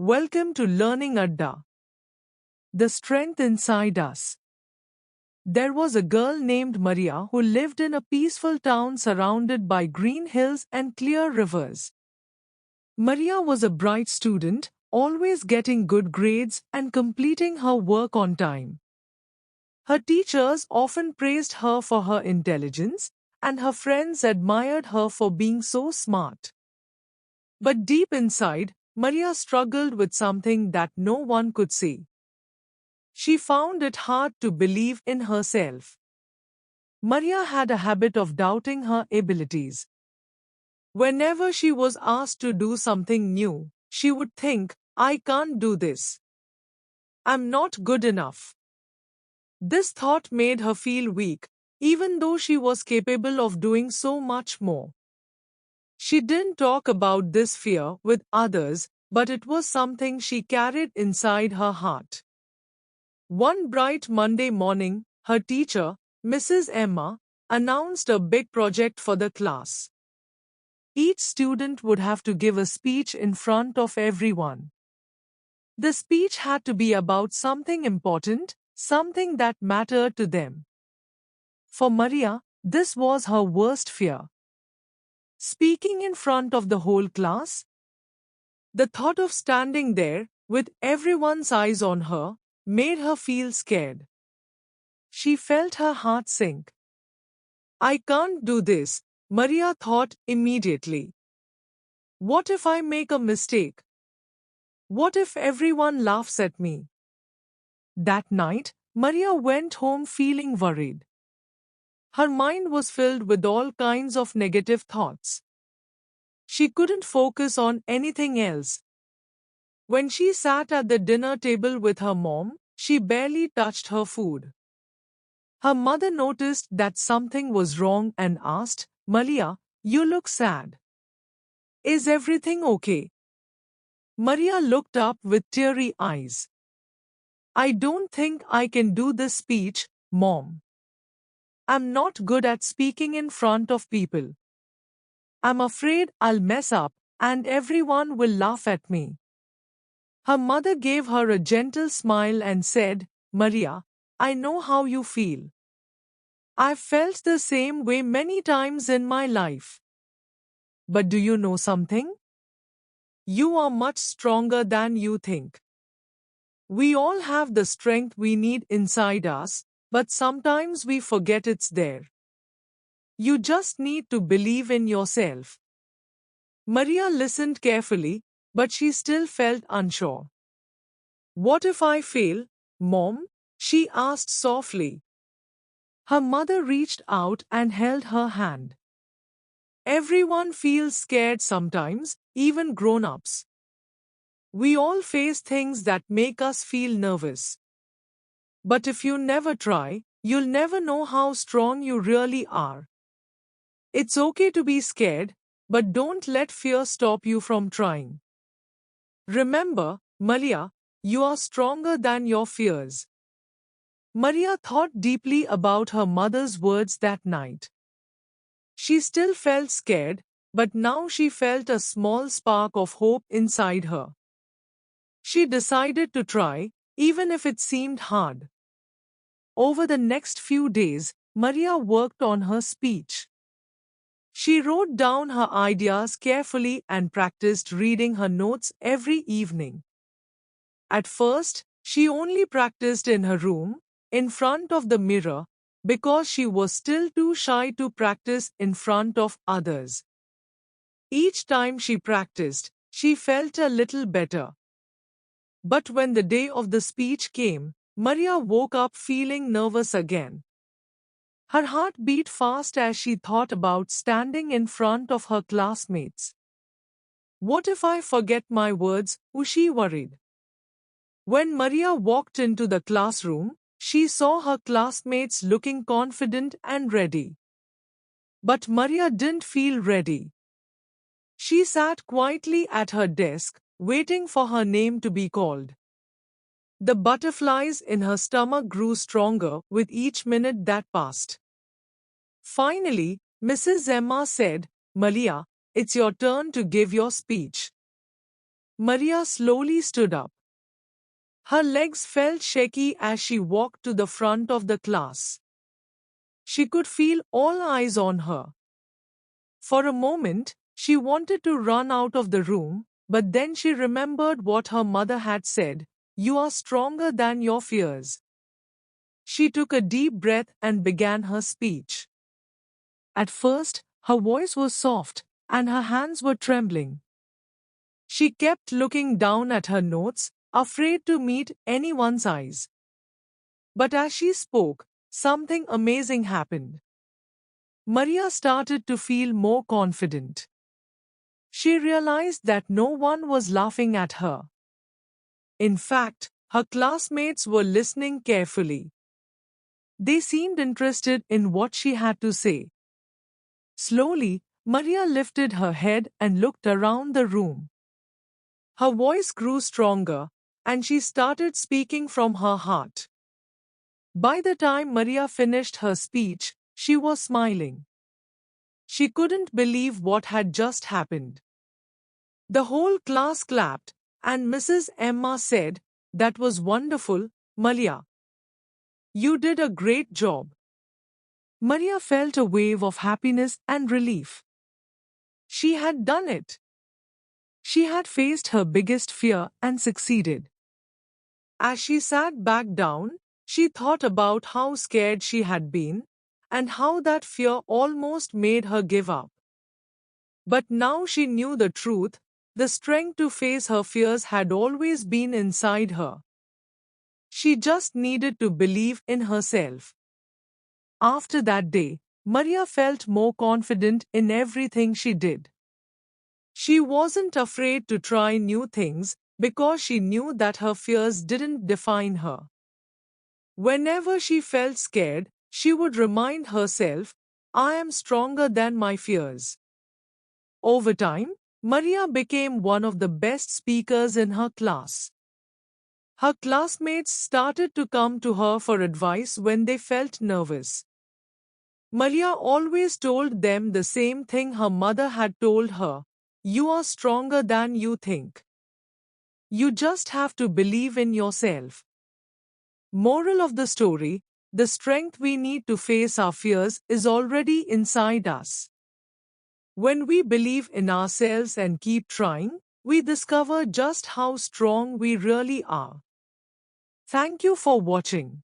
Welcome to Learning Adda. The strength inside us. There was a girl named Mariya who lived in a peaceful town surrounded by green hills and clear rivers. Mariya was a bright student, always getting good grades and completing her work on time. Her teachers often praised her for her intelligence, and her friends admired her for being so smart. But deep inside, Mariya struggled with something that no one could see. She found it hard to believe in herself. Mariya had a habit of doubting her abilities. Whenever she was asked to do something new, she would think, I can't do this. I'm not good enough. This thought made her feel weak, even though she was capable of doing so much more. She didn't talk about this fear with others, but it was something she carried inside her heart. One bright Monday morning, her teacher, Mrs. Emma, announced a big project for the class. Each student would have to give a speech in front of everyone. The speech had to be about something important, something that mattered to them. For Mariya, this was her worst fear. Speaking in front of the whole class? The thought of standing there, with everyone's eyes on her, made her feel scared. She felt her heart sink. I can't do this, Mariya thought immediately. What if I make a mistake? What if everyone laughs at me? That night, Mariya went home feeling worried. Her mind was filled with all kinds of negative thoughts. She couldn't focus on anything else. When she sat at the dinner table with her mom, she barely touched her food. Her mother noticed that something was wrong and asked, Mariya, you look sad. Is everything okay? Mariya looked up with teary eyes. I don't think I can do this speech, Mom. I'm not good at speaking in front of people. I'm afraid I'll mess up, and everyone will laugh at me. Her mother gave her a gentle smile and said, Mariya, I know how you feel. I've felt the same way many times in my life. But do you know something? You are much stronger than you think. We all have the strength we need inside us, but sometimes we forget it's there. You just need to believe in yourself. Mariya listened carefully, but she still felt unsure. What if I fail, Mom? She asked softly. Her mother reached out and held her hand. Everyone feels scared sometimes, even grown-ups. We all face things that make us feel nervous. But if you never try, you'll never know how strong you really are. It's okay to be scared, but don't let fear stop you from trying. Remember, Mariya, you are stronger than your fears. Mariya thought deeply about her mother's words that night. She still felt scared, but now she felt a small spark of hope inside her. She decided to try, even if it seemed hard. Over the next few days, Mariya worked on her speech. She wrote down her ideas carefully and practiced reading her notes every evening. At first, she only practiced in her room, in front of the mirror, because she was still too shy to practice in front of others. Each time she practiced, she felt a little better. But when the day of the speech came, Mariya woke up feeling nervous again. Her heart beat fast as she thought about standing in front of her classmates. What if I forget my words? She worried. When Mariya walked into the classroom, she saw her classmates looking confident and ready. But Mariya didn't feel ready. She sat quietly at her desk, waiting for her name to be called. The butterflies in her stomach grew stronger with each minute that passed. Finally, Mrs. Emma said, Mariya, it's your turn to give your speech. Mariya slowly stood up. Her legs felt shaky as she walked to the front of the class. She could feel all eyes on her. For a moment, she wanted to run out of the room, but then she remembered what her mother had said: "You are stronger than your fears." She took a deep breath and began her speech. At first, her voice was soft, and her hands were trembling. She kept looking down at her notes, afraid to meet anyone's eyes. But as she spoke, something amazing happened. Mariya started to feel more confident. She realized that no one was laughing at her. In fact, her classmates were listening carefully. They seemed interested in what she had to say. Slowly, Mariya lifted her head and looked around the room. Her voice grew stronger, and she started speaking from her heart. By the time Mariya finished her speech, she was smiling. She couldn't believe what had just happened. The whole class clapped, and Mrs. Emma said, "That was wonderful, Mariya. You did a great job." Mariya felt a wave of happiness and relief. She had done it. She had faced her biggest fear and succeeded. As she sat back down, she thought about how scared she had been and how that fear almost made her give up. But now she knew the truth: the strength to face her fears had always been inside her. She just needed to believe in herself. After that day, Mariya felt more confident in everything she did. She wasn't afraid to try new things because she knew that her fears didn't define her. Whenever she felt scared, she would remind herself, "I am stronger than my fears." Over time, Mariya became one of the best speakers in her class. Her classmates started to come to her for advice when they felt nervous. Mariya always told them the same thing her mother had told her: "You are stronger than you think. You just have to believe in yourself." Moral of the story: the strength we need to face our fears is already inside us. When we believe in ourselves and keep trying, we discover just how strong we really are. Thank you for watching.